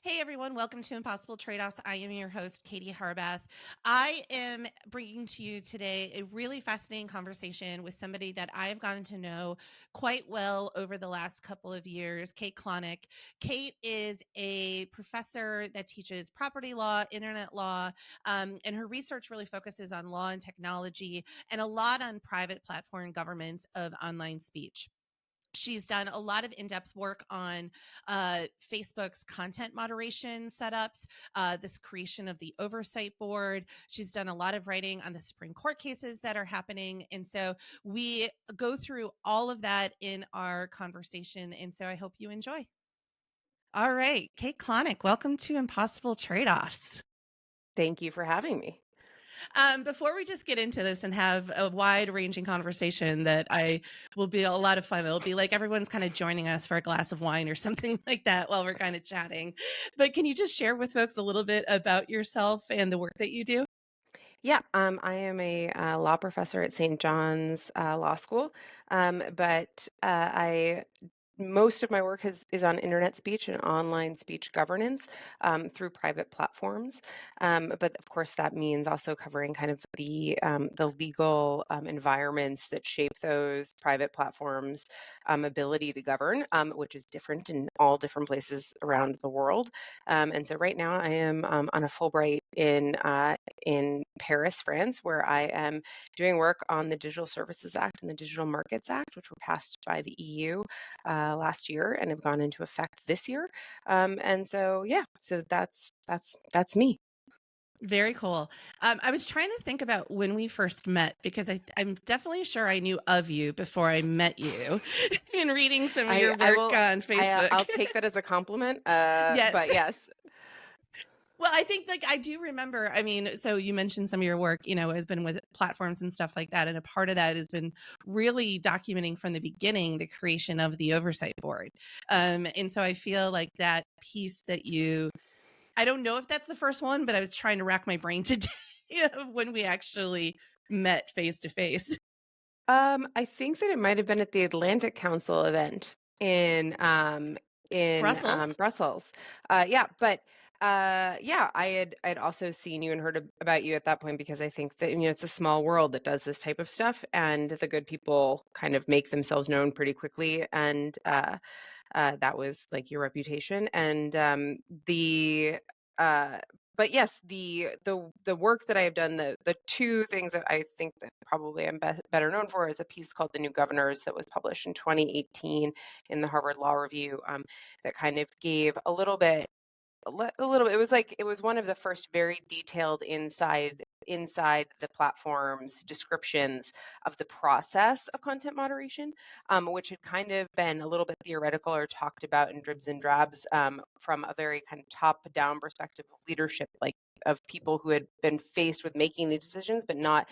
Hey everyone, welcome to Impossible Trade-Offs. I am your host, Katie Harbath. I am bringing to you today a really fascinating conversation with somebody that I've gotten to know quite well over the last couple of years, Kate Klonick. Kate is a professor that teaches property law, internet law, and her research really focuses on law and technology and a lot on private platform governance of online speech. She's done a lot of in-depth work on Facebook's content moderation setups, this creation of the oversight board. She's done a lot of writing on the Supreme Court cases that are happening. And so we go through all of that in our conversation. And so I hope you enjoy. All right, Kate Klonick, welcome to Impossible Trade-Offs. Thank you for having me. Before we just get into this and have a wide-ranging conversation that I will be a lot of fun, it'll be like everyone's kind of joining us for a glass of wine or something like that while we're kind of chatting. But can you just share with folks a little bit about yourself and the work that you do? Yeah, I am a law professor at St. John's Law School, but I most of my work is on internet speech and online speech governance through private platforms. But of course, that means also covering kind of the legal environments that shape those private platforms' ability to govern, which is different in all different places around the world. And so right now, I am on a Fulbright in Paris, France, where I am doing work on the Digital Services Act and the Digital Markets Act, which were passed by the EU last year and have gone into effect this year. And so, yeah, so that's me. Very cool. I was trying to think about when we first met because I'm definitely sure I knew of you before I met you in reading some of your I work will. on Facebook. I'll take that as a compliment. Yes. But yes. Well, I think like I do remember, I mean, so you mentioned some of your work, has been with platforms and stuff like that. And a part of that has been really documenting from the beginning the creation of the oversight board. And so I feel like that piece that I don't know if that's the first one, but I was trying to rack my brain today when we actually met face to face. I think that it might have been at the Atlantic Council event in Brussels. Brussels. Yeah, but yeah, I'd also seen you and heard about you at that point because I think that it's a small world that does this type of stuff, and the good people kind of make themselves known pretty quickly, and that was like your reputation, and the. Uh, but yes, the work that I have done, the two things that I think that probably I'm better known for is a piece called "The New Governors" that was published in 2018 in the Harvard Law Review, that kind of gave a little bit. It was one of the first very detailed inside the platform's descriptions of the process of content moderation, which had kind of been a little bit theoretical or talked about in dribs and drabs, from a very kind of top down perspective of leadership, like of people who had been faced with making these decisions but not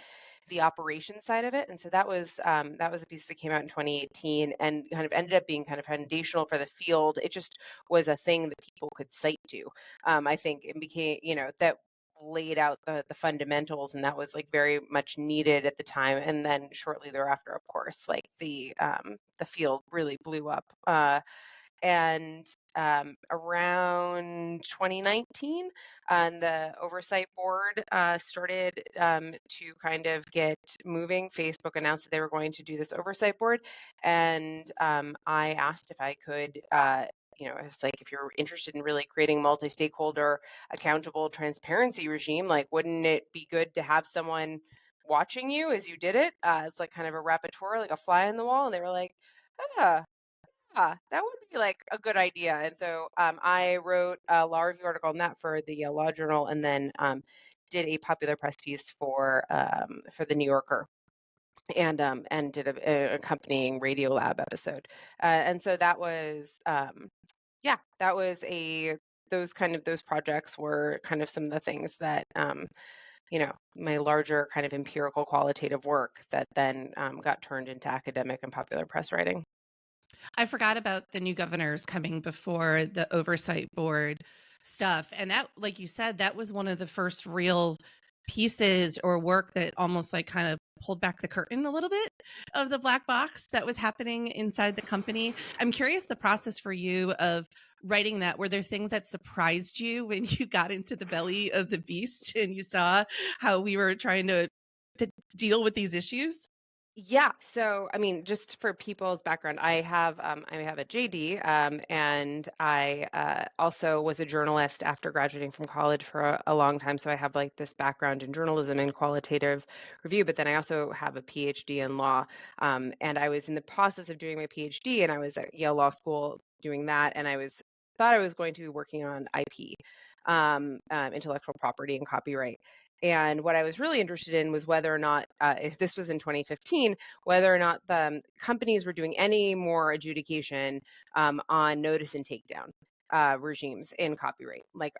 the operation side of it. And so that was a piece that came out in 2018 and kind of ended up being kind of foundational for the field. It just was a thing that people could cite to. I think it became, that laid out the fundamentals, and that was like very much needed at the time. And then shortly thereafter, of course, like the field really blew up. And around 2019, the oversight board started to kind of get moving. Facebook announced that they were going to do this oversight board, and I asked if I could. It's like, if you're interested in really creating multi-stakeholder, accountable transparency regime, like, wouldn't it be good to have someone watching you as you did it? It's like kind of a rapporteur, like a fly on the wall. And they were like, ah, yeah, that would be like a good idea. And so I wrote a law review article on that for the Law Journal, and then did a popular press piece for the New Yorker, and did a accompanying Radio Lab episode. And so that was that was those projects were kind of some of the things that my larger kind of empirical qualitative work that then got turned into academic and popular press writing. I forgot about the new governors coming before the oversight board stuff. And that, like you said, that was one of the first real pieces or work that almost like kind of pulled back the curtain a little bit of the black box that was happening inside the company. I'm curious the process for you of writing that, were there things that surprised you when you got into the belly of the beast and you saw how we were trying to deal with these issues? Yeah. So, I mean, just for people's background, I have a JD, and I also was a journalist after graduating from college for a long time. So I have like this background in journalism and qualitative review. But then I also have a PhD in law, and I was in the process of doing my PhD, and I was at Yale Law School doing that, and I was thought I was going to be working on IP, intellectual property and copyright. And what I was really interested in was whether or not, if this was in 2015, whether or not the companies were doing any more adjudication on notice and takedown regimes in copyright. Like,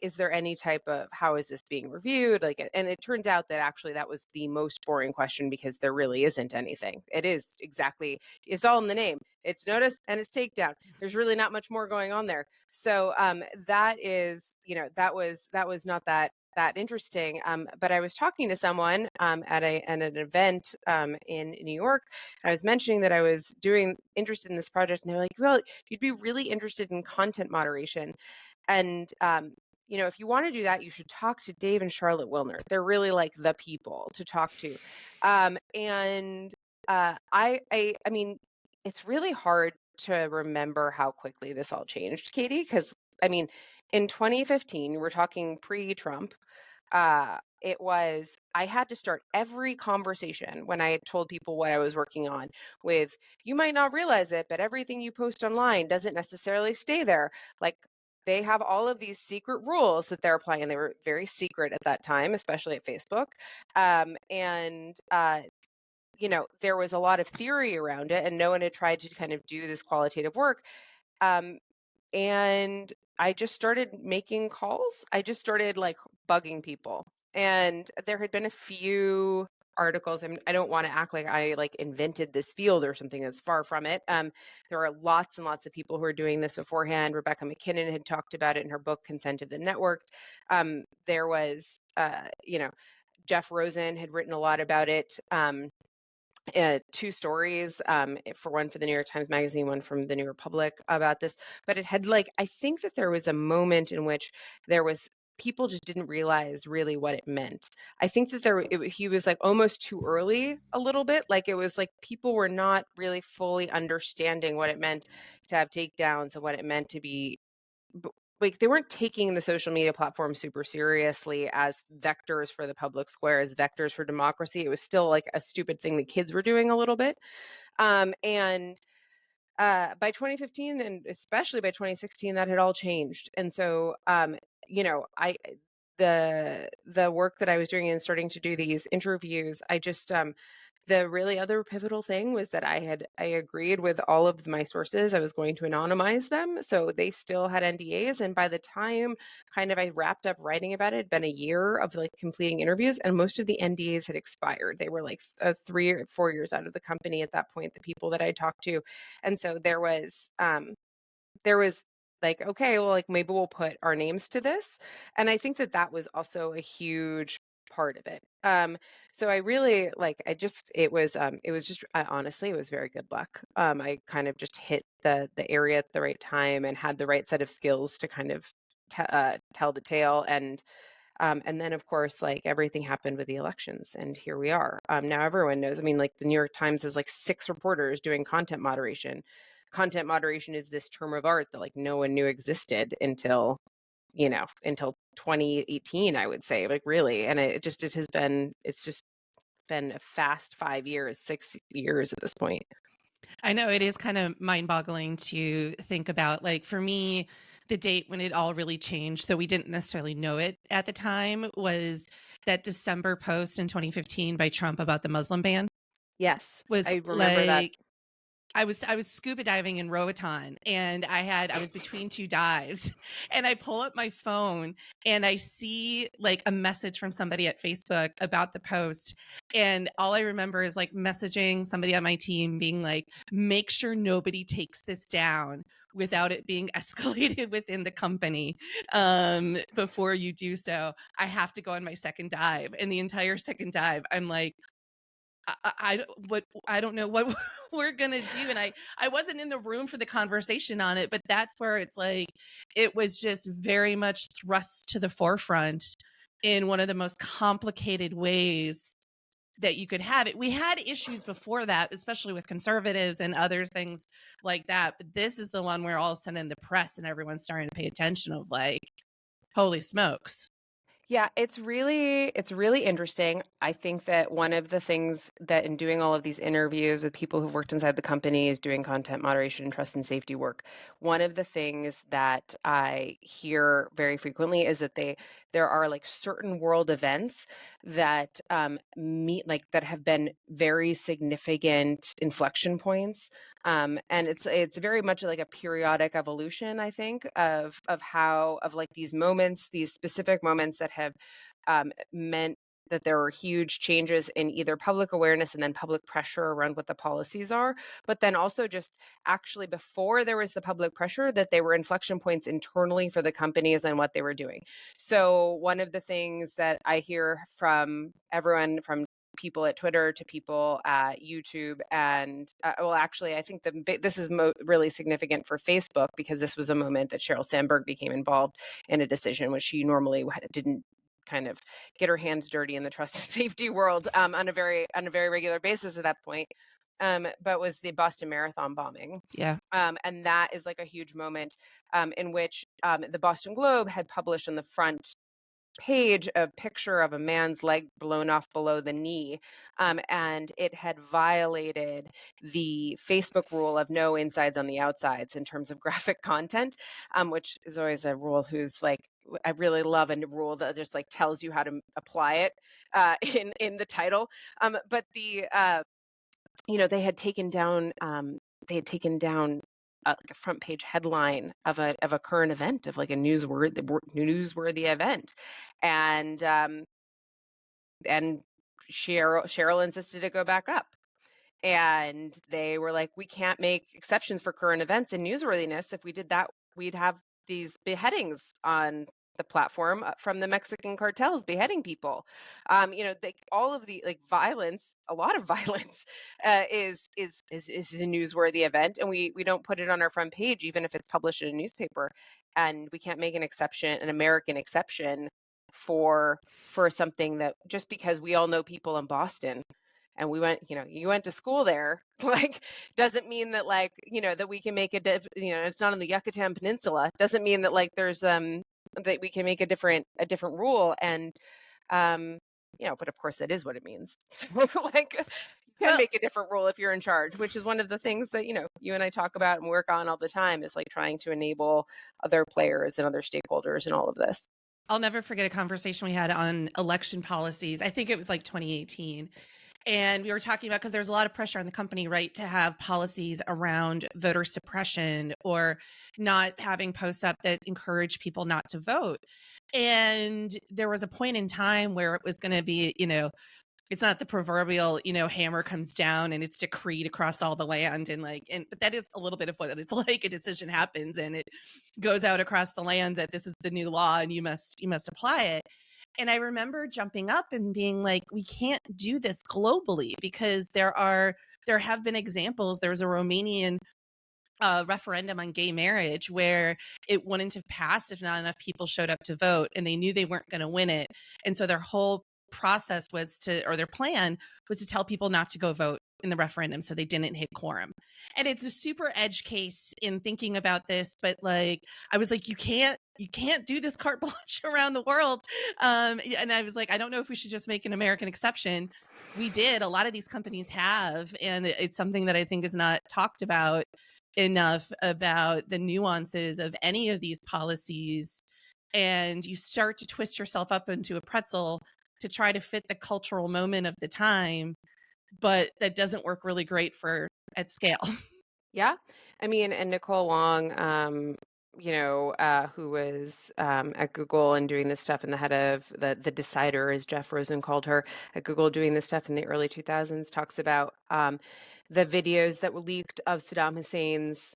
is there any type of, how is this being reviewed? Like, and it turned out that actually that was the most boring question because there really isn't anything. It is exactly, it's all in the name. It's notice and it's takedown. There's really not much more going on there. So that is, that was not that interesting. But I was talking to someone at an event in New York. And I was mentioning that I was interested in this project, and they're like, "Well, you'd be really interested in content moderation, and if you want to do that, you should talk to Dave and Charlotte Wilner. They're really like the people to talk to." And I mean, it's really hard to remember how quickly this all changed, Katie, because I mean, in 2015, we're talking pre-Trump. I had to start every conversation when I told people what I was working on with, you might not realize it, but everything you post online doesn't necessarily stay there. Like, they have all of these secret rules that they're applying, and they were very secret at that time, especially at Facebook. There was a lot of theory around it, and no one had tried to kind of do this qualitative work. Um, and I just started making calls. I just started like bugging people. And there had been a few articles. I don't want to act like I like invented this field or something. That's far from it. There are lots and lots of people who are doing this beforehand. Rebecca McKinnon had talked about it in her book, Consent of the Network. There was, Jeff Rosen had written a lot about it. Two stories, for one for the New York Times Magazine, one from the New Republic about this. But it had I think that there was a moment in which people just didn't realize really what it meant. I think that he was like almost too early a little bit. Like, it was like people were not really fully understanding what it meant to have takedowns and what it meant to be, like, they weren't taking the social media platform super seriously as vectors for the public square, as vectors for democracy. It was still like a stupid thing the kids were doing a little bit. And by 2015, and especially by 2016, that had all changed. And so, I the work that I was doing and starting to do these interviews, I just the really other pivotal thing was that I agreed with all of my sources. I was going to anonymize them, so they still had NDAs. And by the time kind of I wrapped up writing about it, it'd been a year of like completing interviews, and most of the NDAs had expired. They were like 3 or 4 years out of the company at that point, the people that I talked to. And so there was like, okay, well, like, maybe we'll put our names to this. And I think that that was also a huge part of it. So I really it was just, honestly, it was very good luck. I kind of just hit the area at the right time and had the right set of skills to kind of tell the tale. And then, of course, like, everything happened with the elections, and here we are. Now everyone knows. I mean, like, the New York Times has like 6 reporters doing content moderation. Content moderation is this term of art that like no one knew existed until 2018, I would say, like, really. And it's just been a fast 5 years, 6 years at this point. I know it is kind of mind-boggling to think about. Like, for me, the date when it all really changed, though we didn't necessarily know it at the time, was that December post in 2015 by Trump about the Muslim ban. Yes, Was I remember that. like, I was scuba diving in Roatan, and I was between 2 dives, and I pull up my phone and I see like a message from somebody at Facebook about the post. And all I remember is like messaging somebody on my team being like, make sure nobody takes this down without it being escalated within the company. Before you do so, I have to go on my second dive. And the entire second dive, I'm like, I don't know what we're gonna do. And I wasn't in the room for the conversation on it, but that's where it's like it was just very much thrust to the forefront in one of the most complicated ways that you could have it. We had issues before that, especially with conservatives and other things like that. But this is the one where all of a sudden the press and everyone's starting to pay attention of like, holy smokes. Yeah, it's really interesting. I think that one of the things that in doing all of these interviews with people who've worked inside the companies doing content moderation, trust and safety work, one of the things that I hear very frequently is that there are like certain world events that meet like that have been very significant inflection points. And it's very much like a periodic evolution, I think, of how of like these moments, these specific moments that have meant that there were huge changes in either public awareness and then public pressure around what the policies are, but then also just actually before there was the public pressure that they were inflection points internally for the companies and what they were doing. So one of the things that I hear from everyone from people at Twitter to people at YouTube and well, actually, I think this is really significant for Facebook because this was a moment that Sheryl Sandberg became involved in a decision which she normally didn't kind of get her hands dirty in the trust and safety world on a very regular basis at that point. But was the Boston Marathon bombing. Yeah. And that is like a huge moment in which the Boston Globe had published on the front page a picture of a man's leg blown off below the knee, and it had violated the Facebook rule of no insides on the outsides in terms of graphic content, which is always a rule who's like I really love a rule that just like tells you how to apply it in the title. But they had taken down like a front page headline of a current event of like a newsworthy event, and and Cheryl insisted to go back up. And they were like, we can't make exceptions for current events and newsworthiness. If we did that, we'd have these beheadings on the platform from the Mexican cartels beheading people. All of the like violence, a lot of violence, is a newsworthy event, and we don't put it on our front page, even if it's published in a newspaper. And we can't make an American exception for something that just because we all know people in Boston and you went to school there, like, doesn't mean that like, that we can make it's not on the Yucatan Peninsula. Doesn't mean that like there's that we can make a different rule. And but of course that is what it means. So like you can Well, make a different rule if you're in charge, which is one of the things that, you and I talk about and work on all the time is like trying to enable other players and other stakeholders in all of this. I'll never forget a conversation we had on election policies. I think it was like 2018. And we were talking about because there's a lot of pressure on the company, right, to have policies around voter suppression or not having posts up that encourage people not to vote. And there was a point in time where it was going to be, it's not the proverbial, hammer comes down and it's decreed across all the land but that is a little bit of what it's like. A decision happens and it goes out across the land that this is the new law and you must apply it. And I remember jumping up and being like, we can't do this globally because there have been examples. There was a Romanian referendum on gay marriage where it wouldn't have passed if not enough people showed up to vote, and they knew they weren't going to win it. And so their whole process their plan was to tell people not to go vote in the referendum so they didn't hit quorum. And it's a super edge case in thinking about this, but like I was like, you can't do this carte blanche around the world. And I was like, I don't know if we should just make an American exception. We did. A lot of these companies have, and it's something that I think is not talked about enough about the nuances of any of these policies. And you start to twist yourself up into a pretzel to try to fit the cultural moment of the time, but that doesn't work really great at scale. Yeah. I mean, and Nicole Long, who was at Google and doing this stuff and the head of the decider, as Jeff Rosen called her, at Google doing this stuff in the early 2000s, talks about the videos that were leaked of Saddam Hussein's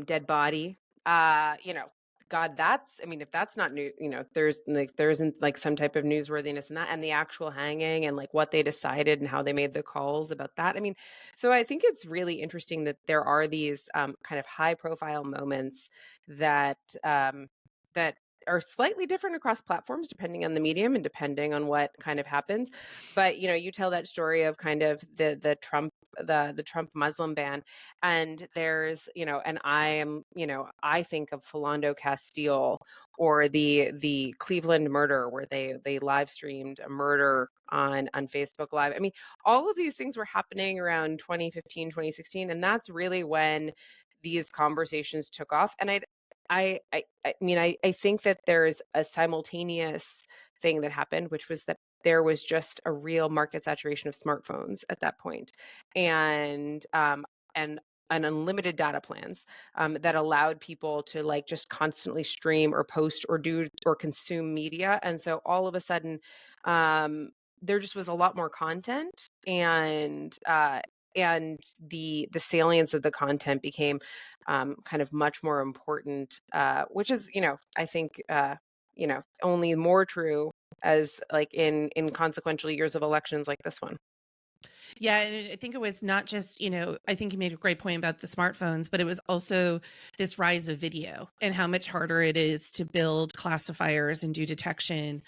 dead body, God, I mean, if that's not new, there isn't like some type of newsworthiness in that, and the actual hanging and like what they decided and how they made the calls about that. I mean, so I think it's really interesting that there are these kind of high profile moments that that are slightly different across platforms depending on the medium and depending on what kind of happens. But you tell that story of kind of the Trump Muslim ban, and there's, and I think of Philando Castile, or the Cleveland murder, where they live streamed a murder on Facebook Live. I mean, all of these things were happening around 2015, 2016, and that's really when these conversations took off. And I think that there's a simultaneous thing that happened, which was that there was just a real market saturation of smartphones at that point, and and unlimited data plans that allowed people to like just constantly stream or post or do or consume media. And so all of a sudden, there just was a lot more content, and the salience of the content became kind of much more important, which is, I think, only more true as like in consequential years of elections like this one. Yeah, and I think it was not just, I think you made a great point about the smartphones, but it was also this rise of video and how much harder it is to build classifiers and do detection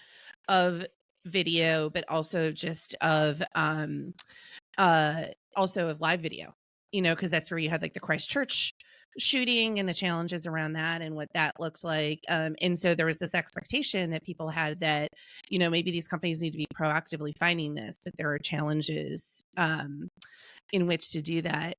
of video, but also just of also of live video, because that's where you had like the Christchurch shooting and the challenges around that and what that looks like. And so there was this expectation that people had that, maybe these companies need to be proactively finding this, but there are challenges in which to do that.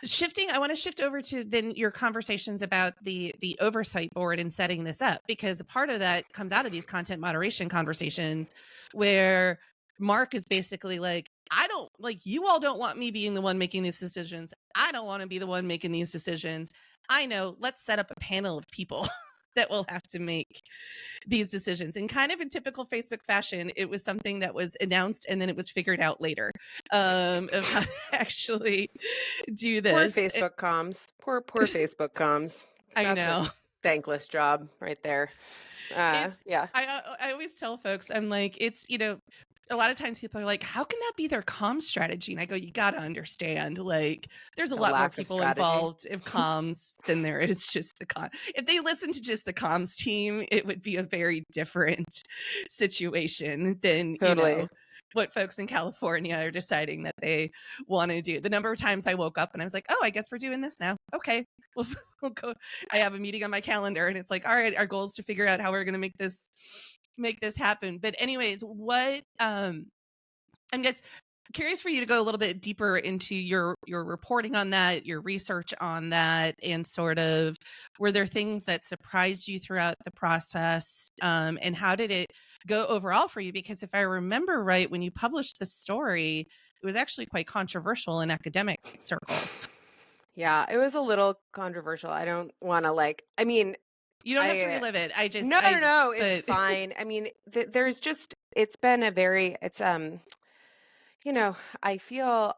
I want to shift over to then your conversations about the oversight board and setting this up, because a part of that comes out of these content moderation conversations where Mark is basically like, I don't like, you all don't want me being the one making these decisions. I don't want to be the one making these decisions. I know, let's set up a panel of people that will have to make these decisions. And kind of in typical Facebook fashion, it was something that was announced and then it was figured out later, of how to actually do Poor this. Facebook comms. Poor Facebook comms. I That's a know. thankless job right there. It's Yeah, I always tell folks, I'm like, it's, a lot of times people are like, how can that be their comms strategy? And I go, you got to understand, like, there's a the lot more lack of people strategy. involved in comms than there is just if they listen to just the comms team, it would be a very different situation than, Totally. what folks in California are deciding that they want to do. The number of times I woke up and I was like, oh, I guess we're doing this now. Okay. We'll go. I have a meeting on my calendar and it's like, all right, our goal is to figure out how we're going to make this happen. But anyways, what I'm just curious for you to go a little bit deeper into your reporting on that, your research on that, and sort of, were there things that surprised you throughout the process, and how did it go overall for you? Because if I remember right, when you published the story, it was actually quite controversial in academic circles. Yeah, it was a little controversial. I don't want to I mean, You don't have to relive it. no, it's But fine. I mean, there's just, it's been a very, it's, I feel,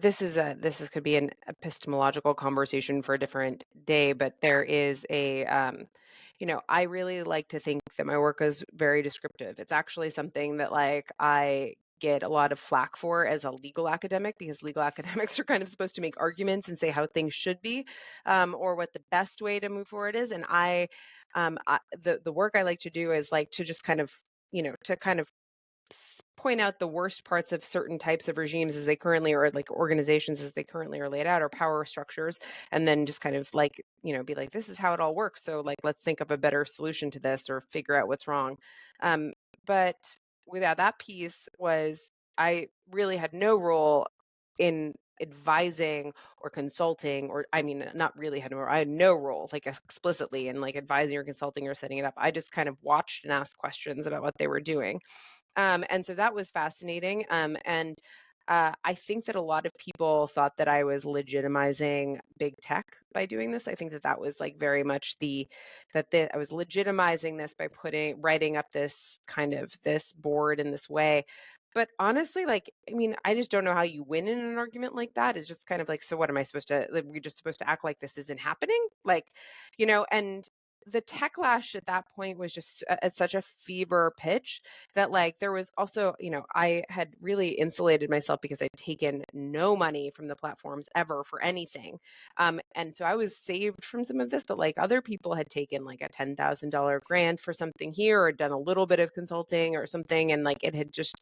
this could be an epistemological conversation for a different day, but there is I really like to think that my work is very descriptive. It's actually something that like I get a lot of flack for as a legal academic, because legal academics are kind of supposed to make arguments and say how things should be, or what the best way to move forward is. And the work I like to do is like to just kind of, to kind of point out the worst parts of certain types of regimes as they currently are, like organizations as they currently are laid out, or power structures, and then just kind of like, be like, this is how it all works, so like let's think of a better solution to this or figure out what's wrong. But without that piece was, I really had no role in advising or consulting, or I mean, not really had no role. I had no role like explicitly in like advising or consulting or setting it up. I just kind of watched and asked questions about what they were doing. And so that was fascinating. And I think that a lot of people thought that I was legitimizing big tech by doing this. I think that that was like very much I was legitimizing this by writing up this kind of this board in this way. But honestly, like, I mean, I just don't know how you win in an argument like that. It's just kind of like, so what am I supposed to, like, we're just supposed to act like this isn't happening? Like, and the techlash at that point was just at such a fever pitch that, like, there was also, I had really insulated myself because I'd taken no money from the platforms ever for anything. And so I was saved from some of this, but like other people had taken like a $10,000 grant for something here or done a little bit of consulting or something. And like it had just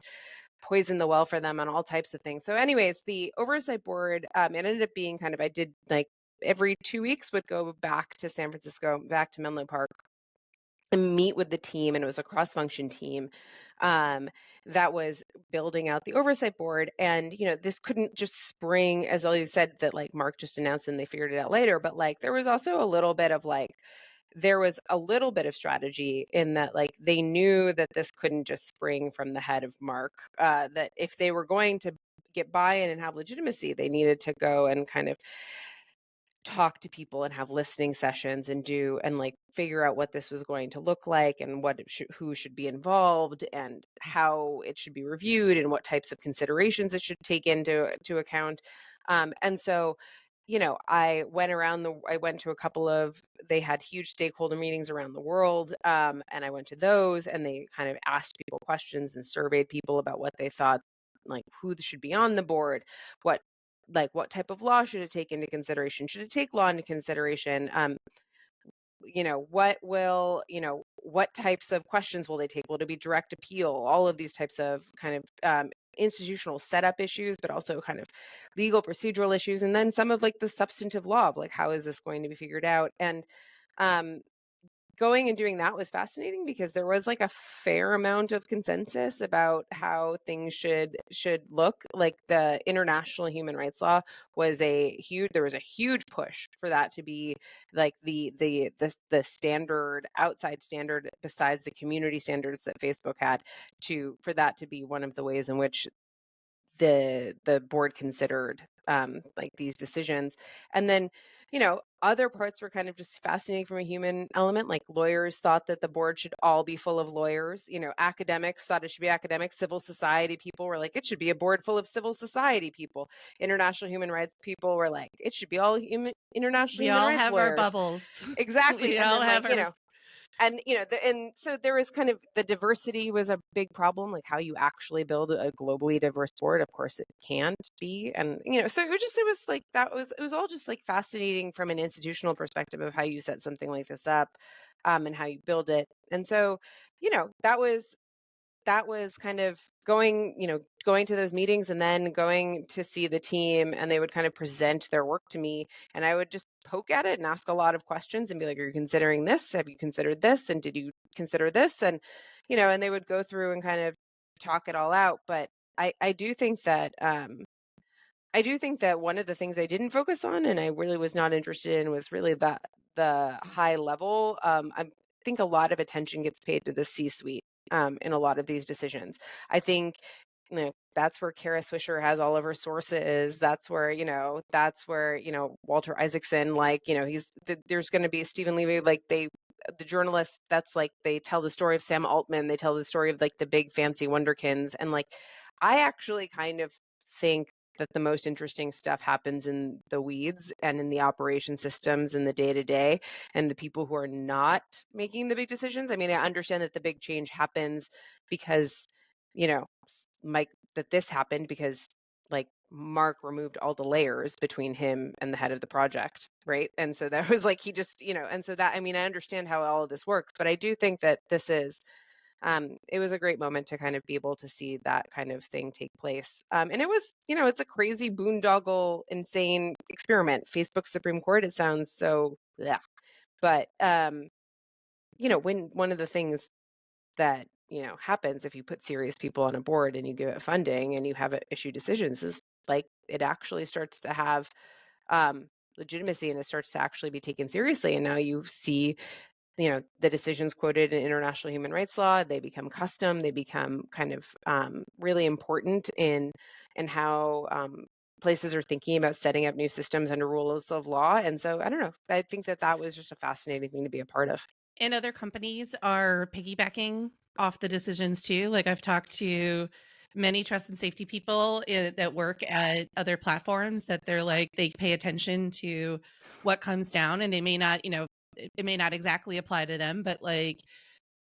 poisoned the well for them on all types of things. So anyways, the oversight board, it ended up being kind of, I did like every 2 weeks would go back to San Francisco, back to Menlo Park and meet with the team, and it was a cross-function team um, that was building out the oversight board. And this couldn't just spring, as you said, that like Mark just announced and they figured it out later, but like there was also a little bit of like there was a little bit of strategy in that, like, they knew that this couldn't just spring from the head of Mark, that if they were going to get buy-in and have legitimacy, they needed to go and kind of talk to people and have listening sessions and do and like figure out what this was going to look like and who should be involved and how it should be reviewed and what types of considerations it should take into account. And so I went to a couple of, they had huge stakeholder meetings around the world. And I went to those and they kind of asked people questions and surveyed people about what they thought, like who should be on the board, what what type of law should it take into consideration? Should it take law into consideration? What types of questions will they take? Will it be direct appeal? All of these types of kind of institutional setup issues, but also kind of legal procedural issues. And then some of like the substantive law of like, how is this going to be figured out? And um, going and doing that was fascinating because there was like a fair amount of consensus about how things should look. Like the international human rights law was there was a huge push for that to be like the standard, outside standard besides the community standards that Facebook had, for that to be one of the ways in which the board considered like these decisions. And then other parts were kind of just fascinating from a human element. Like lawyers thought that the board should all be full of lawyers. Academics thought it should be academics. Civil society people were like, it should be a board full of civil society people. International human rights people were like, it should be all international We human all rights have our lawyers. bubbles. Exactly. We And all then like have our and and so there was kind of, the diversity was a big problem, like how you actually build a globally diverse board. Of course it can't be. And so it was like, it was all just like fascinating from an institutional perspective of how you set something like this up, and how you build it. And so that was kind of going to those meetings and then going to see the team, and they would kind of present their work to me, and I would just poke at it and ask a lot of questions and be like, are you considering this? Have you considered this? And did you consider this? And and they would go through and kind of talk it all out. But I do think that one of the things I didn't focus on and I really was not interested in was really the high level. I think a lot of attention gets paid to the C-suite in a lot of these decisions. I think that's where Kara Swisher has all of her sources. That's where Walter Isaacson, like there's going to be Stephen Levy, like the journalists, that's like they tell the story of Sam Altman, they tell the story of like the big fancy wonderkins, and like I actually kind of think that the most interesting stuff happens in the weeds and in the operation systems and the day-to-day and the people who are not making the big decisions. I mean, I understand that the big change happens because that this happened because like Mark removed all the layers between him and the head of the project, right? And so that was like he just and so that, I mean, I understand how all of this works, but I do think that this is it was a great moment to kind of be able to see that kind of thing take place. And it was, it's a crazy boondoggle, insane experiment. Facebook Supreme Court, it sounds so, yeah. But, when one of the things that, happens if you put serious people on a board and you give it funding and you have it issue decisions is like, it actually starts to have legitimacy and it starts to actually be taken seriously. And now you see the decisions quoted in international human rights law, they become custom, they become kind of really important in how places are thinking about setting up new systems under rules of law. And so I don't know, I think that was just a fascinating thing to be a part of. And other companies are piggybacking off the decisions too. Like I've talked to many trust and safety people that work at other platforms that they're like, they pay attention to what comes down, and they may not, it may not exactly apply to them, but like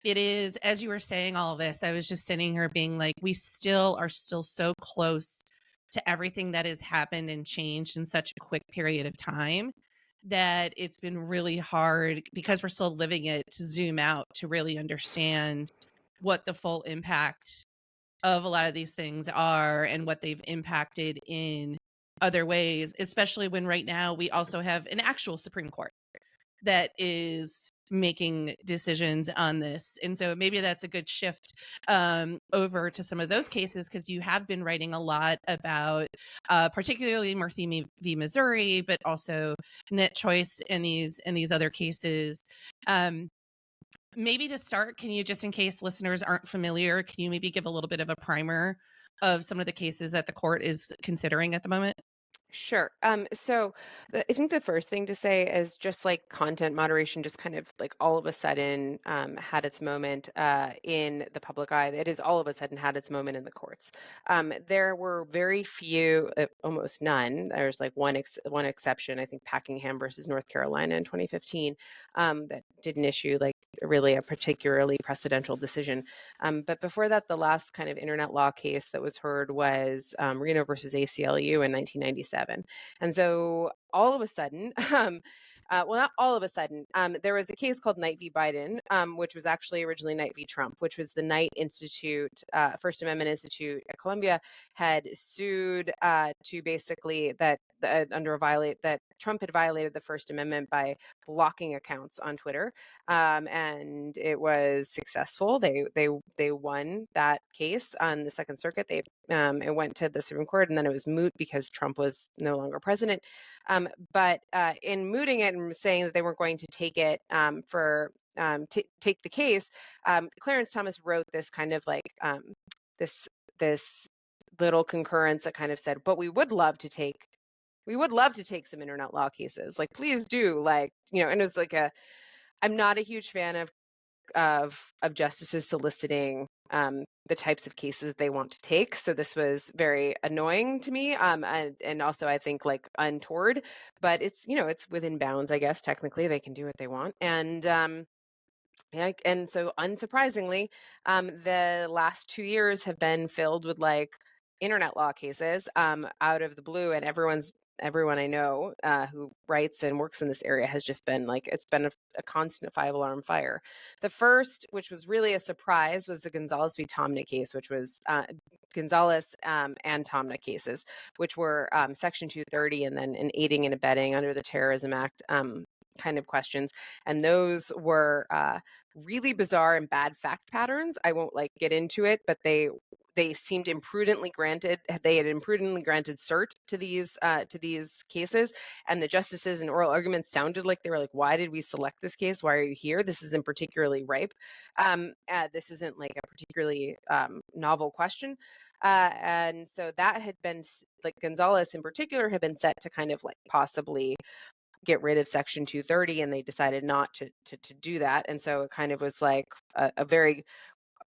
it is, as you were saying all of this, I was just sitting here being like, we still are still so close to everything that has happened and changed in such a quick period of time that it's been really hard, because we're still living it, to zoom out to really understand what the full impact of a lot of these things are and what they've impacted in other ways, especially when right now we also have an actual Supreme Court that is making decisions on this. And so maybe that's a good shift over to some of those cases, because you have been writing a lot about particularly Murphy v. Missouri, but also net choice in these other cases. Maybe to start, can you, just in case listeners aren't familiar, can you maybe give a little bit of a primer of some of the cases that the court is considering at the moment? Sure. I think the first thing to say is just like content moderation, just kind of like all of a sudden had its moment in the public eye. It has all of a sudden had its moment in the courts. There were very few, almost none. There's like one exception, I think Packingham versus North Carolina in 2015, that didn't issue like really a particularly precedential decision. But before that, the last kind of internet law case that was heard was Reno versus ACLU in 1997. And so all of a sudden, well, not all of a sudden, there was a case called Knight v. Biden, which was actually originally Knight v. Trump, which was the Knight Institute, First Amendment Institute at Columbia, had sued to basically that that Trump had violated the First Amendment by blocking accounts on Twitter, and it was successful. They won that case on the Second Circuit. It went to the Supreme Court, and then it was moot because Trump was no longer president. But in mooting it and saying that they weren't going to take it take the case, Clarence Thomas wrote this kind of like this little concurrence that kind of said, "But we would love to take some internet law cases. Like, please do, like, you know." And it was like I'm not a huge fan of justices soliciting the types of cases they want to take. So this was very annoying to me, and also I think like untoward. But it's within bounds, I guess. Technically, they can do what they want, and yeah, and so unsurprisingly, the last 2 years have been filled with like internet law cases out of the blue, and everyone I know who writes and works in this area has just been like, it's been a constant five-alarm fire. The first, which was really a surprise, was the Gonzalez v. Tomna case, which was Gonzalez and Tomna cases, which were Section 230 and then an aiding and abetting under the Terrorism Act kind of questions. And those were really bizarre and bad fact patterns. I won't like get into it, but they seemed imprudently granted. They had imprudently granted cert to these cases, and the justices in oral arguments sounded like they were like, "Why did we select this case? Why are you here? This isn't particularly ripe. This isn't like a particularly novel question." And so that had been like Gonzalez in particular had been set to kind of like possibly get rid of Section 230, and they decided not to do that. And so it kind of was like a very,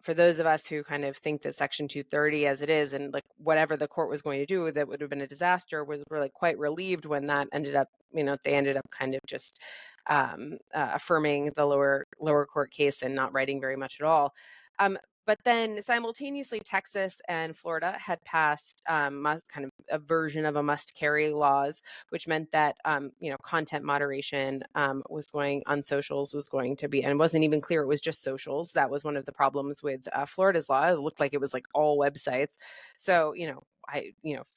for those of us who kind of think that Section 230 as it is and like whatever the court was going to do that would have been a disaster, were like quite relieved when that ended up, they ended up kind of just affirming the lower court case and not writing very much at all. But then simultaneously, Texas and Florida had passed kind of a version of a must-carry laws, which meant that content moderation was going on socials was going to be, and it wasn't even clear it was just socials. That was one of the problems with Florida's law. It looked like it was like all websites. So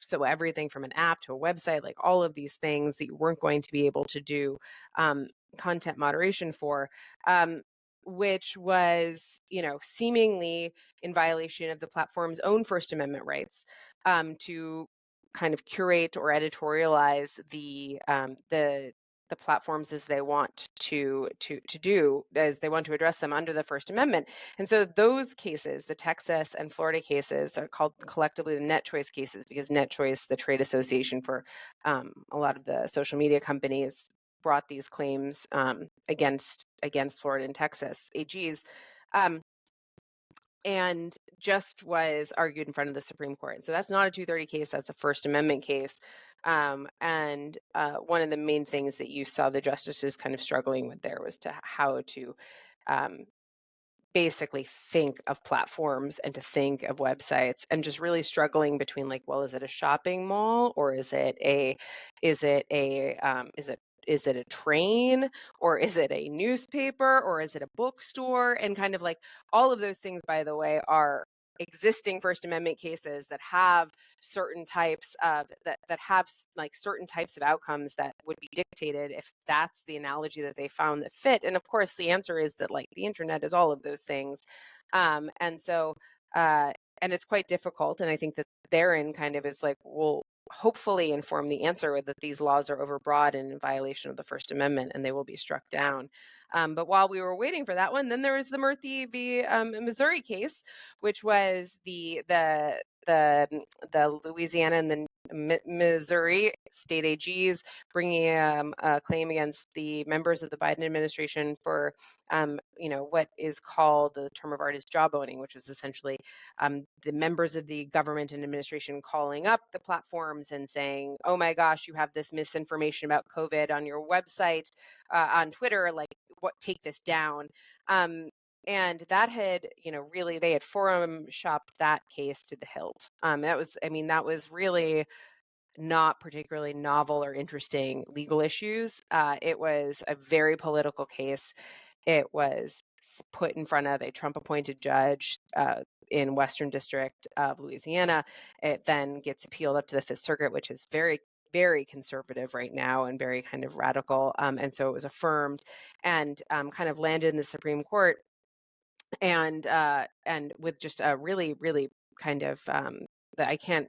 so everything from an app to a website, like all of these things that you weren't going to be able to do content moderation for. Which was, seemingly in violation of the platform's own First Amendment rights to kind of curate or editorialize the platforms as they want to do, as they want to address them under the First Amendment. And so those cases, the Texas and Florida cases, are called collectively the Net Choice cases, because Net Choice, the trade association for a lot of the social media companies, brought these claims against Florida and Texas AGs. and just was argued in front of the Supreme Court. So that's not a 230 case, that's a First Amendment case. And one of the main things that you saw the justices kind of struggling with there was to how to um, basically think of platforms and to think of websites, and just really struggling between, like, well, is it a shopping mall, or is it a train, or is it a newspaper, or is it a bookstore? And kind of like all of those things, by the way, are existing First Amendment cases that have certain types of like certain types of outcomes that would be dictated if that's the analogy that they found that fit. And of course the answer is that, like, the internet is all of those things. And so uh and it's quite difficult, and I think that therein kind of is like, will hopefully inform the answer that these laws are overbroad and in violation of the First Amendment, and they will be struck down. But while we were waiting for that one, then there was the Murthy v. Missouri case, which was the Louisiana and the Missouri state AGs bringing a claim against the members of the Biden administration for, what is called, the term of art is jawboning, which is essentially the members of the government and administration calling up the platforms and saying, "Oh my gosh, you have this misinformation about COVID on your website, on Twitter. Like, what? Take this down." And that had, really, they had forum shopped that case to the hilt. That was really not particularly novel or interesting legal issues. It was a very political case. It was put in front of a Trump-appointed judge in Western District of Louisiana. It then gets appealed up to the Fifth Circuit, which is very, very conservative right now and very kind of radical. And so it was affirmed and kind of landed in the Supreme Court, and with just a really, really kind of that I can't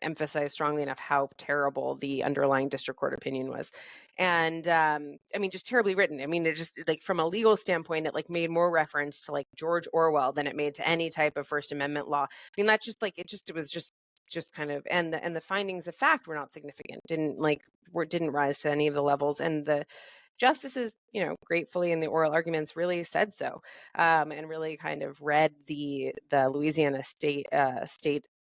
emphasize strongly enough how terrible the underlying district court opinion was. And just terribly written. It just, like, from a legal standpoint, it like made more reference to like George Orwell than it made to any type of First Amendment law. That's just like, it was just kind of, and the findings of fact were not significant, didn't rise to any of the levels, and the justices, gratefully in the oral arguments really said so, and really kind of read the Louisiana state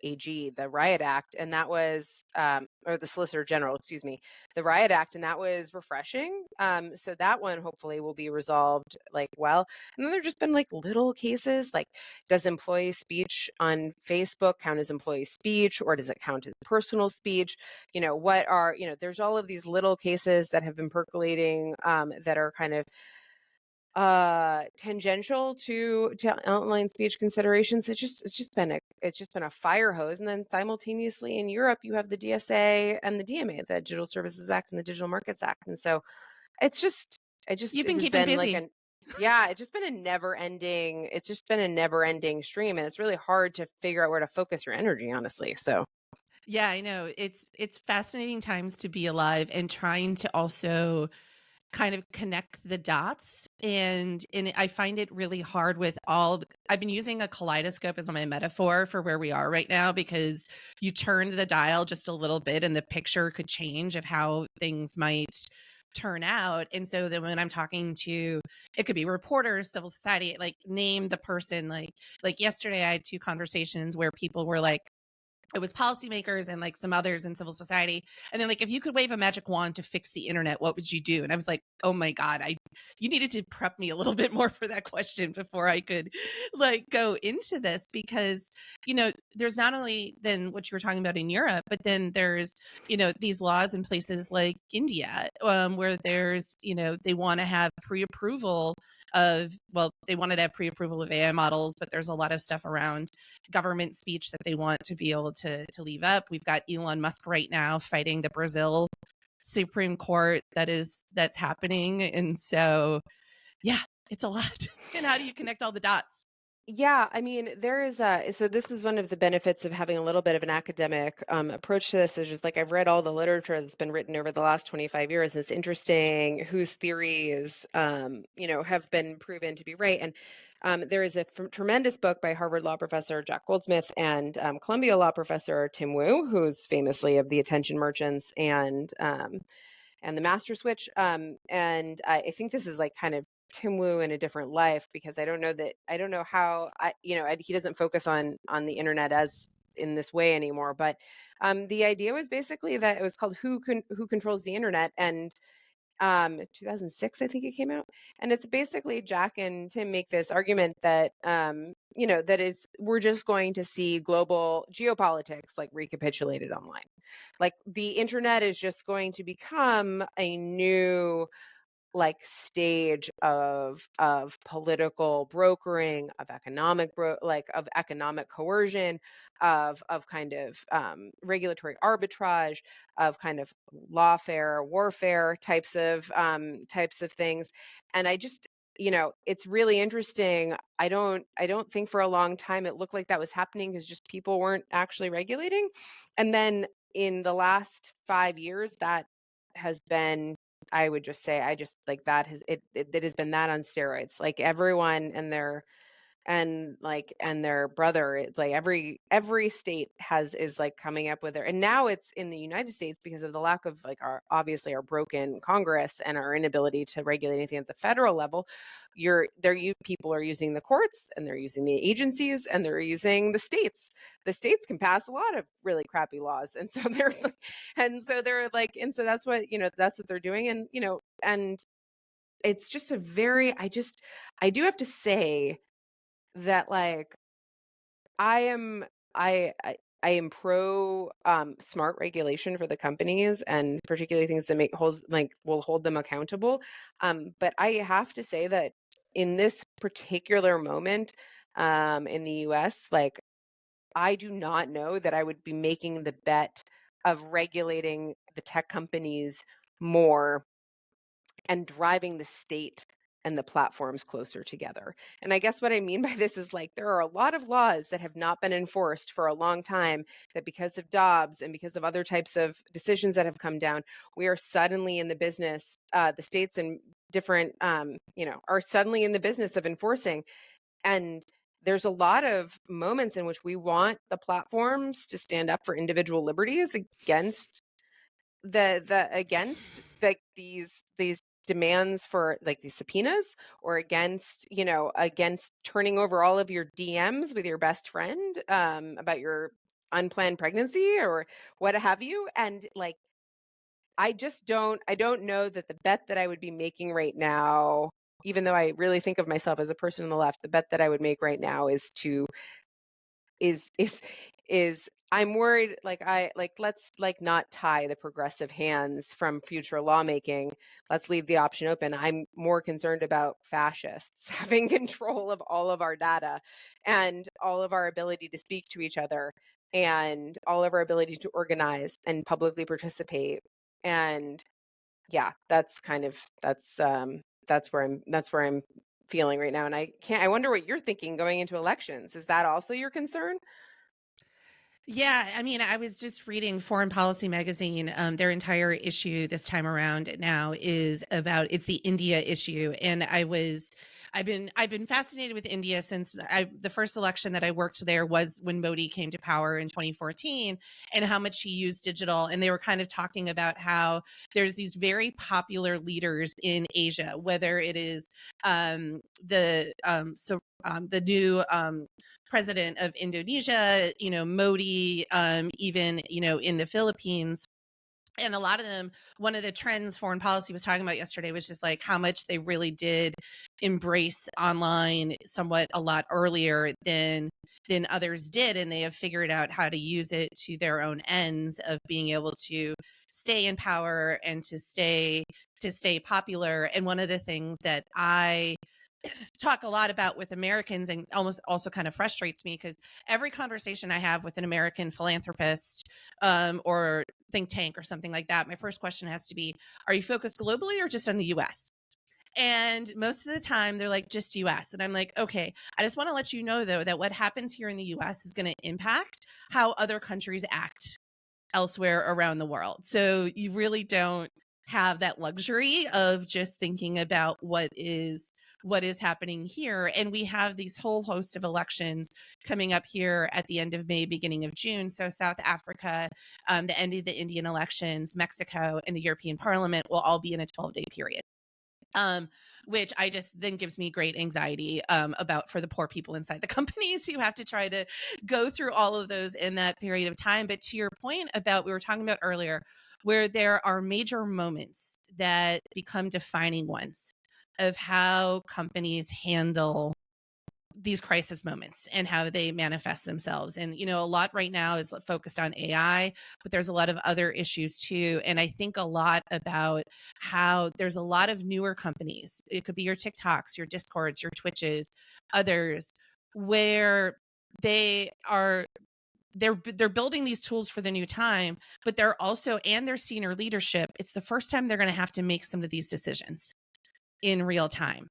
AG, the Riot Act, and that was, or the Solicitor General, excuse me, the Riot Act, and that was refreshing. So that one hopefully will be resolved like well. And then there've just been like little cases, like, does employee speech on Facebook count as employee speech, or does it count as personal speech? There's all of these little cases that have been percolating, that are kind of tangential to online speech considerations. It's just been a fire hose. And then simultaneously in Europe you have the DSA and the DMA, the Digital Services Act and the Digital Markets Act. And so You've it been has keeping been like busy. it's just been a never ending stream, and it's really hard to figure out where to focus your energy, honestly. So Yeah, I know. It's fascinating times to be alive and trying to also kind of connect the dots, and I find it really hard with I've been using a kaleidoscope as my metaphor for where we are right now, because you turn the dial just a little bit and the picture could change of how things might turn out. And so then when I'm talking to, it could be reporters, civil society, like, name the person, like yesterday I had two conversations where people were like, it was policymakers and like some others in civil society. And then, like, if you could wave a magic wand to fix the internet, what would you do? And I was like, oh my God, you needed to prep me a little bit more for that question before I could like go into this, because, there's not only then what you were talking about in Europe, but then there's, these laws in places like India, where there's, they want to have pre-approval they wanted to have pre-approval of AI models, but there's a lot of stuff around government speech that they want to be able to leave up. We've got Elon Musk right now fighting the Brazil Supreme Court that's happening. And so, yeah, it's a lot. And how do you connect all the dots? yeah, there is so this is one of the benefits of having a little bit of an academic approach to this, is just like, I've read all the literature that's been written over the last 25 years, and it's interesting whose theories, have been proven to be right. And there is a tremendous book by Harvard law professor Jack Goldsmith and Columbia law professor Tim Wu, who's famously of the Attention Merchants and the Master Switch. And I think this is like kind of Tim Wu in a different life, because I don't know how he doesn't focus on the internet as in this way anymore. But the idea was basically that it was called Who Controls the Internet, and 2006 I think it came out, and it's basically Jack and Tim make this argument that that is we're just going to see global geopolitics like recapitulated online. Like the internet is just going to become a new like stage of political brokering, of of economic coercion, of kind of regulatory arbitrage, of kind of lawfare warfare types of things. And I just, it's really interesting. I don't think for a long time it looked like that was happening because just people weren't actually regulating. And then in the last 5 years, that has been, I would just say, I just like that it has been that on steroids. Like everyone and their brother, it's like every state is like coming up with their, and now it's in the United States because of the lack of like our broken Congress and our inability to regulate anything at the federal level. You people are using the courts, and they're using the agencies, and they're using the states. The states can pass a lot of really crappy laws, and so that's what they're doing. And it's just I do have to say that like I am I am pro smart regulation for the companies, and particularly things that will hold them accountable. But I have to say that in this particular moment in the US, like I do not know that I would be making the bet of regulating the tech companies more and driving the state and the platforms closer together. And I guess what I mean by this is like there are a lot of laws that have not been enforced for a long time, that because of Dobbs and because of other types of decisions that have come down, we are suddenly in the business, the states and different, are suddenly in the business of enforcing. And there's a lot of moments in which we want the platforms to stand up for individual liberties against against like these demands for like these subpoenas, or against turning over all of your DMs with your best friend about your unplanned pregnancy or what have you. And like I don't know that the bet that I would be making right now, even though I really think of myself as a person on the left, the bet that I would make right now is I'm worried, like let's like not tie the progressive hands from future lawmaking. Let's leave the option open. I'm more concerned about fascists having control of all of our data and all of our ability to speak to each other and all of our ability to organize and publicly participate. And yeah, that's where I'm feeling right now. And I wonder what you're thinking going into elections. Is that also your concern? Yeah, I mean, I was just reading Foreign Policy magazine. Their entire issue this time around now is about it's the India issue, and I've been fascinated with India since the first election that I worked there was when Modi came to power in 2014, and how much he used digital. And they were kind of talking about how there's these very popular leaders in Asia, whether it is the new president of Indonesia, Modi, even, in the Philippines. And a lot of them, one of the trends foreign policy was talking about yesterday was just like how much they really did embrace online somewhat a lot earlier than others did. And they have figured out how to use it to their own ends of being able to stay in power and to stay popular. And one of the things that I talk a lot about with Americans and almost also kind of frustrates me, because every conversation I have with an American philanthropist or think tank or something like that, my first question has to be, are you focused globally or just on the US? And most of the time they're like, just US. And I'm like, okay, I just want to let you know though, that what happens here in the US is going to impact how other countries act elsewhere around the world. So you really don't have that luxury of just thinking about what is happening here. And we have these whole host of elections coming up here at the end of May, beginning of June. So South Africa, the end of the Indian elections, Mexico, and the European Parliament will all be in a 12-day period. um, which I just then gives me great anxiety about for the poor people inside the companies who have to try to go through all of those in that period of time. But to your point about we were talking about earlier, where there are major moments that become defining ones of how companies handle these crisis moments and how they manifest themselves. And, a lot right now is focused on AI, but there's a lot of other issues too. And I think a lot about how there's a lot of newer companies. It could be your TikToks, your Discords, your Twitches, others, where they are they're building these tools for the new time, but they're also and their senior leadership, it's the first time they're going to have to make some of these decisions in real time.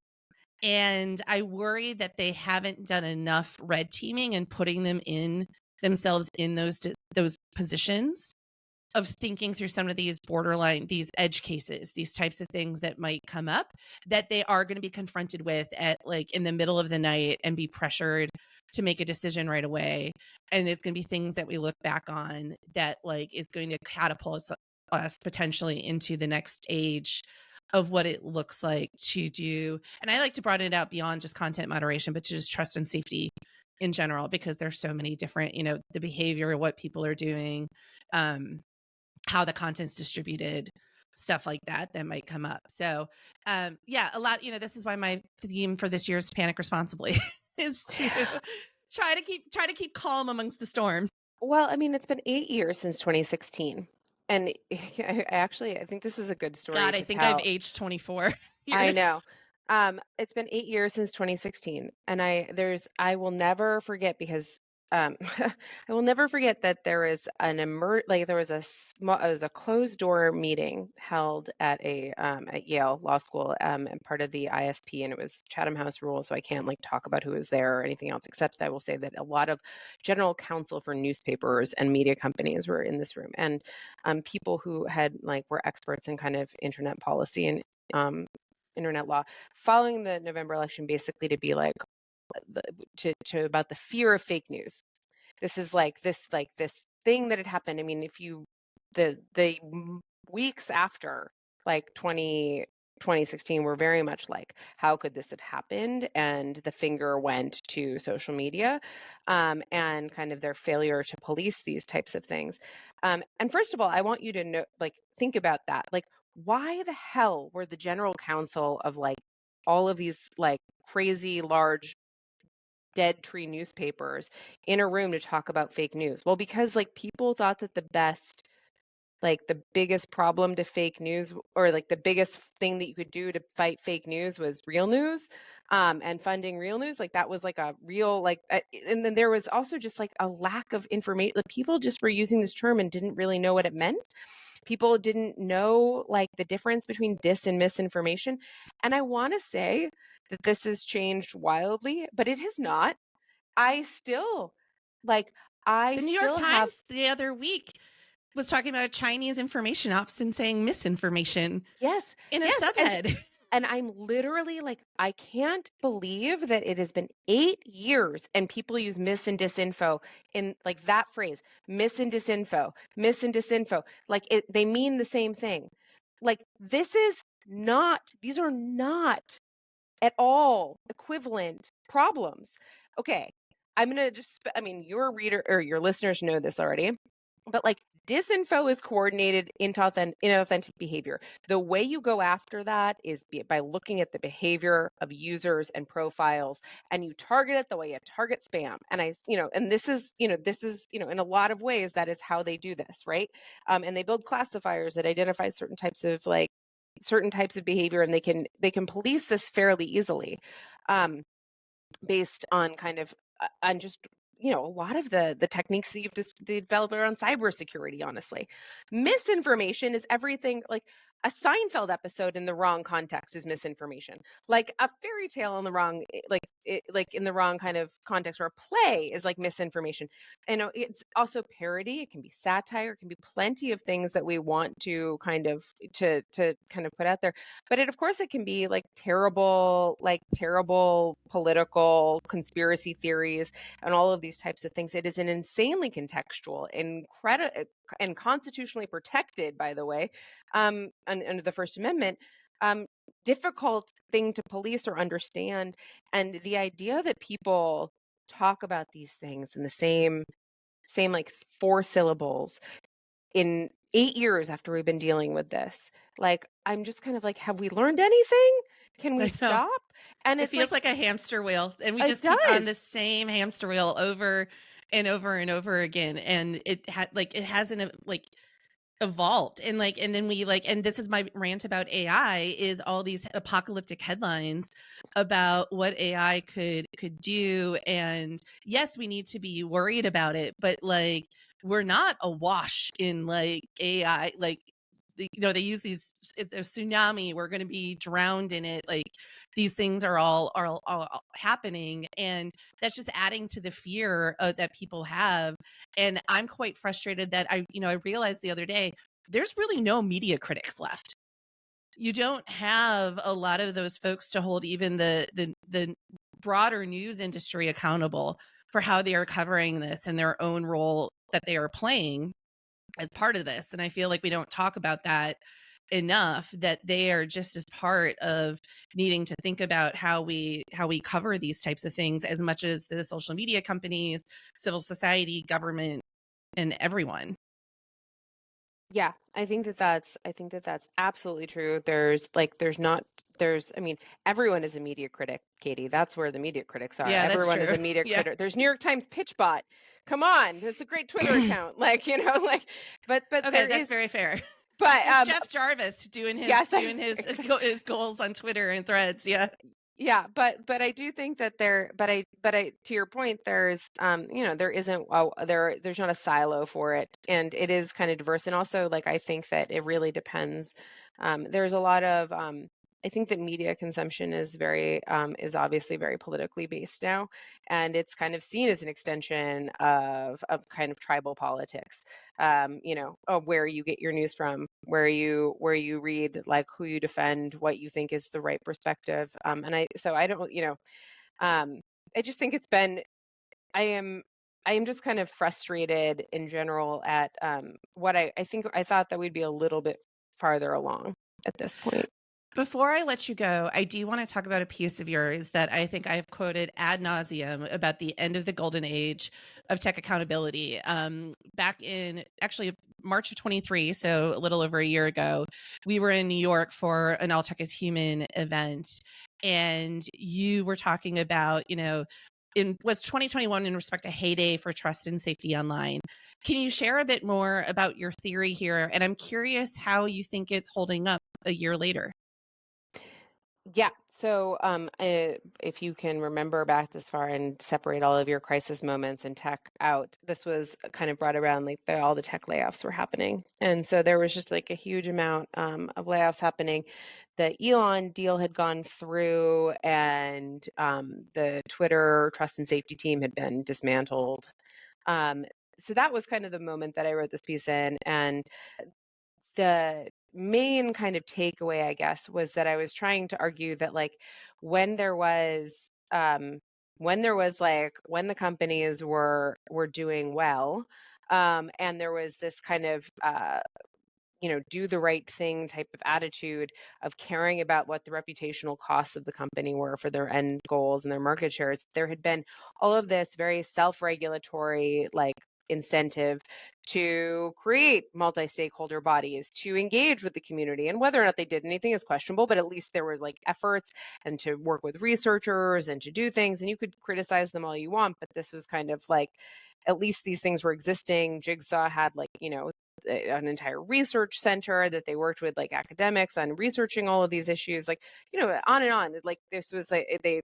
And I worry that they haven't done enough red teaming and putting them in themselves in those positions of thinking through some of these borderline, these edge cases, these types of things that might come up that they are going to be confronted with at like in the middle of the night and be pressured to make a decision right away. And it's going to be things that we look back on that like is going to catapult us potentially into the next age of what it looks like to do. And I like to broaden it out beyond just content moderation, but to just trust and safety in general, because there's so many different, the behavior, what people are doing, um, how the content's distributed, stuff like that that might come up. So yeah, a lot, this is why my theme for this year's Panic Responsibly is to try to keep calm amongst the storm. Well, I mean, it's been 8 years since 2016. And I think this is a good story God, I to think I've tell. aged 24 I years. know. It's been 8 years since 2016, and I will never forget because I will never forget that there was it was a closed door meeting held at Yale Law School, and part of the ISP, and it was Chatham House rule, so I can't like talk about who was there or anything else, except I will say that a lot of general counsel for newspapers and media companies were in this room, and people who had like were experts in kind of internet policy and um, internet law following the November election, basically to be like to about the fear of fake news. This is this thing that had happened. I mean, if you the weeks after like 2016 were very much like, how could this have happened? And the finger went to social media, and kind of their failure to police these types of things. And first of all, I want you to know, like, think about that. Like, why the hell were the general counsel of like all of these like crazy large dead tree newspapers in a room to talk about fake news? Well, because like people thought that the biggest problem to fake news, or like the biggest thing that you could do to fight fake news, was real news, and funding real news. Like that was like a real and then there was also just like a lack of information. Like people just were using this term and didn't really know what it meant. People didn't know like the difference between dis and misinformation. And I want to say that this has changed wildly, but it has not. I still like I The New York still have Times the other week was talking about Chinese information ops and saying misinformation yes, in a yes, subhead. and I'm literally like, I can't believe that it has been 8 years and people use mis and disinfo in like that phrase, mis and disinfo. Like they mean the same thing. Like these are not at all equivalent problems. Okay. I'm going to I mean, your reader or your listeners know this already, but like disinfo is coordinated inauthentic behavior. The way you go after that is by looking at the behavior of users and profiles, and you target it the way you target spam. And this is, in a lot of ways, that is how they do this, right? And they build classifiers that identify certain types of behavior, and they can police this fairly easily, based on kind of on just a lot of the techniques that you've just developed around cybersecurity. Honestly, misinformation is everything. Like a Seinfeld episode in the wrong context is misinformation. Like a fairy tale in the wrong, like in the wrong kind of context, or a play is like misinformation. And it's also parody. It can be satire. It can be plenty of things that we want to kind of put out there. But of course, it can be like terrible political conspiracy theories and all of these types of things. It is an insanely contextual, and constitutionally protected, by the way, under the First Amendment, um, difficult thing to police or understand. And the idea that people talk about these things in the same like four syllables in 8 years after we've been dealing with this, like, I'm just kind of like, have we learned anything? Can we I know. stop? And It it's like, feels like a hamster wheel, and we it just keep on the does. same hamster wheel over and over and over again, and it hasn't, like, evolved, and, like, and then we, like, and this is my rant about AI, is all these apocalyptic headlines about what AI could do, and yes, we need to be worried about it, but, like, we're not awash in, like, AI, like, they use these, a tsunami, we're gonna be drowned in it, like, these things are all happening, and that's just adding to the fear, that people have, and I'm quite frustrated that I realized the other day, there's really no media critics left. You don't have a lot of those folks to hold even the broader news industry accountable for how they are covering this and their own role that they are playing as part of this. And I feel like we don't talk about that enough, that they are just as part of needing to think about how we cover these types of things as much as the social media companies, civil society, government, and everyone. Yeah, I think that that's absolutely true. There's not there's I mean, everyone is a media critic, Katie. That's where the media critics are. Yeah, that's Everyone is true. a media Yeah. critic. There's New York Times PitchBot. Come on, that's a great Twitter account. Like, like, but Okay, there that's is very fair. but There's Jeff Jarvis yes, doing his goals on Twitter and Threads. Yeah. yeah, but I do think that but I to your point, there isn't there's not a silo for it, and it is kind of diverse. And also, like, I think that it really depends. There's a lot of I think that media consumption is obviously very politically based now, and it's kind of seen as an extension of kind of tribal politics. Of where you get your news from, where you read, like, who you defend, what you think is the right perspective. And I don't, um, I just think I am, I am just kind of frustrated in general at what I think I thought that we'd be a little bit farther along at this point. Before I let you go, I do want to talk about a piece of yours that I think I've quoted ad nauseum about the end of the golden age of tech accountability. Back in actually March of 23, so a little over a year ago, we were in New York for an All Tech is Human event. And you were talking about, was 2021 in respect to heyday for trust and safety online. Can you share a bit more about your theory here? And I'm curious how you think it's holding up a year later. Yeah. So, if you can remember back this far and separate all of your crisis moments and tech out, this was kind of brought around, like, all the tech layoffs were happening, and so there was just like a huge amount of layoffs happening. The Elon deal had gone through, and the Twitter trust and safety team had been dismantled. Um, so that was kind of the moment that I wrote this piece in, and the main kind of takeaway, I guess, was that I was trying to argue that, like, when there was when the companies were doing well, and there was this kind of do the right thing type of attitude of caring about what the reputational costs of the company were for their end goals and their market shares. There had been all of this very self-regulatory, like, incentive to create multi-stakeholder bodies to engage with the community, and whether or not they did anything is questionable, but at least there were, like, efforts, and to work with researchers and to do things. And you could criticize them all you want, but this was kind of like, at least these things were existing. Jigsaw had, like, an entire research center that they worked with, like, academics on researching all of these issues, like, on and on. Like, this was like, the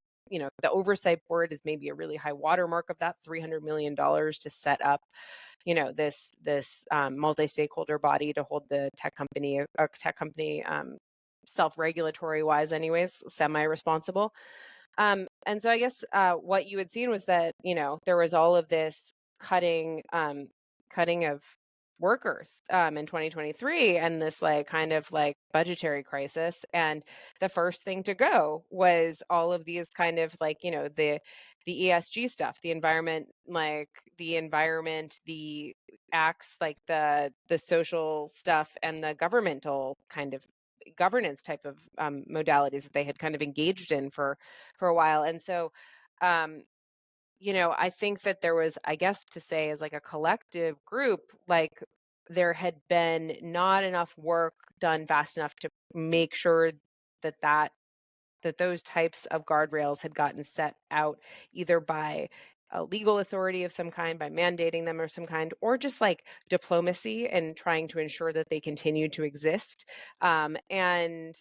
oversight board is maybe a really high watermark of that $300 million to set up, this multi-stakeholder body to hold the tech company, self-regulatory wise anyways, semi-responsible. And so I guess what you had seen was that, there was all of this cutting of workers in 2023, and this, like, kind of like budgetary crisis. And the first thing to go was all of these kind of, like, the ESG stuff, the environment, the acts, like the social stuff, and the governmental kind of governance type of modalities that they had kind of engaged in for a while. And so, um, I think that there was, I guess to say, as like a collective group, like there had been not enough work done fast enough to make sure that those types of guardrails had gotten set out either by a legal authority of some kind, by mandating them of some kind, or just like diplomacy and trying to ensure that they continue to exist. And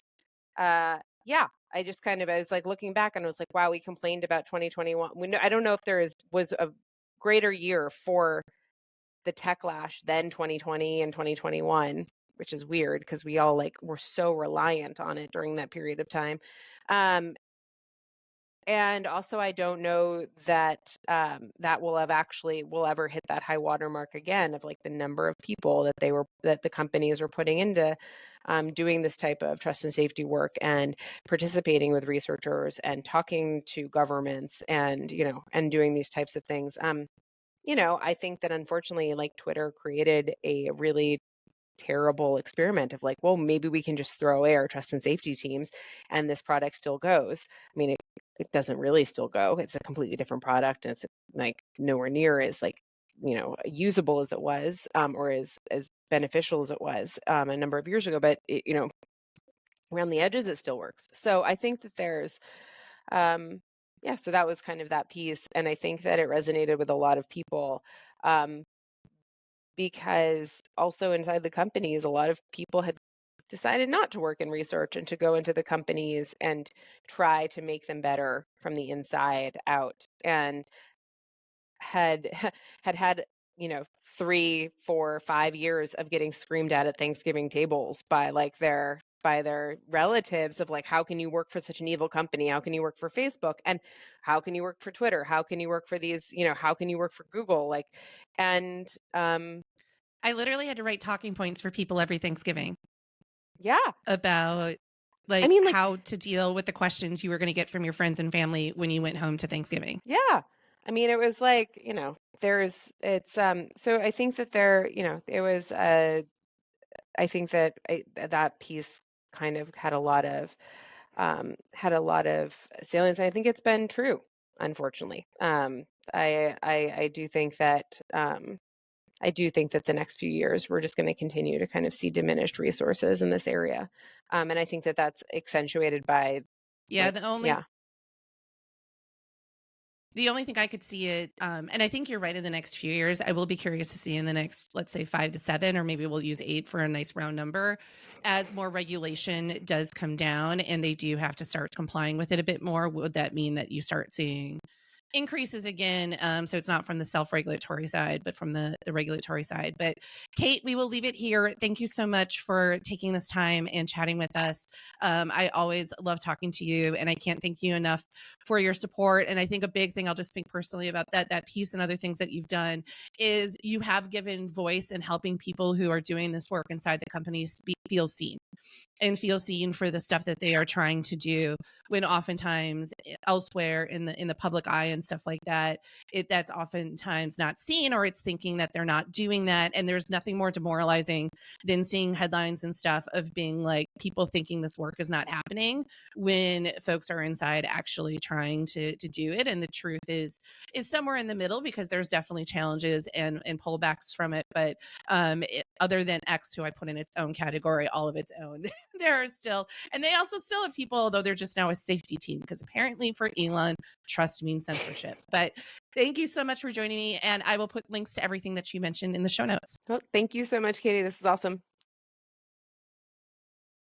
yeah, I was like looking back and I was like, wow, we complained about 2021. I don't know if was a greater year for the techlash than 2020 and 2021, which is weird because we all like were so reliant on it during that period of time. And also, I don't know that that will ever hit that high water mark again of like the number of people that the companies were putting into doing this type of trust and safety work and participating with researchers and talking to governments and and doing these types of things. I think that unfortunately, like Twitter created a really terrible experiment of like, well, maybe we can just throw away our trust and safety teams and this product still goes. I mean, it doesn't really still go. It's a completely different product and it's like nowhere near as like, usable as it was, or as beneficial as it was a number of years ago. But around the edges, it still works. So I think that there's, yeah, so that was kind of that piece. And I think that it resonated with a lot of people. Because also inside the companies, a lot of people had decided not to work in research and to go into the companies and try to make them better from the inside out, and had had 3, 4, 5 years of getting screamed at Thanksgiving tables by their relatives of like, how can you work for such an evil company? How can you work for Facebook? And how can you work for Twitter? How can you work for these, how can you work for Google? Like, and I literally had to write talking points for people every Thanksgiving yeah. about I like mean, like, how to deal with the questions you were going to get from your friends and family when you went home to Thanksgiving. yeah. I mean, it was like, so I think that it was I think that that piece kind of had a lot of salience. I think it's been true, unfortunately. I do think that the next few years we're just going to continue to kind of see diminished resources in this area, and I think that that's accentuated by Yeah, like, yeah. the only thing I could see it, and I think you're right in the next few years, I will be curious to see in the next, let's say 5 to 7, or maybe we'll use 8 for a nice round number, as more regulation does come down and they do have to start complying with it a bit more. Would that mean that you start seeing increases again? So it's not from the self-regulatory side, but from the regulatory side. But Kate, we will leave it here. Thank you so much for taking this time and chatting with us. I always love talking to you, and I can't thank you enough for your support. And I think a big thing, I'll just speak personally about that piece and other things that you've done, is you have given voice in helping people who are doing this work inside the companies feel seen and feel seen for the stuff that they are trying to do, when oftentimes elsewhere in the public eye and stuff like that, that's oftentimes not seen, or it's thinking that they're not doing that. And there's nothing more demoralizing than seeing headlines and stuff of being like people thinking this work is not happening when folks are inside actually trying to do it. And the truth is somewhere in the middle, because there's definitely challenges and pullbacks from it. But other than X, who I put in its own category, all of its own, there are still, and they also still have people, although they're just now a safety team, because apparently for Elon, trust means censorship. But thank you so much for joining me, and I will put links to everything that you mentioned in the show notes. Well, thank you so much, Katie. This is awesome.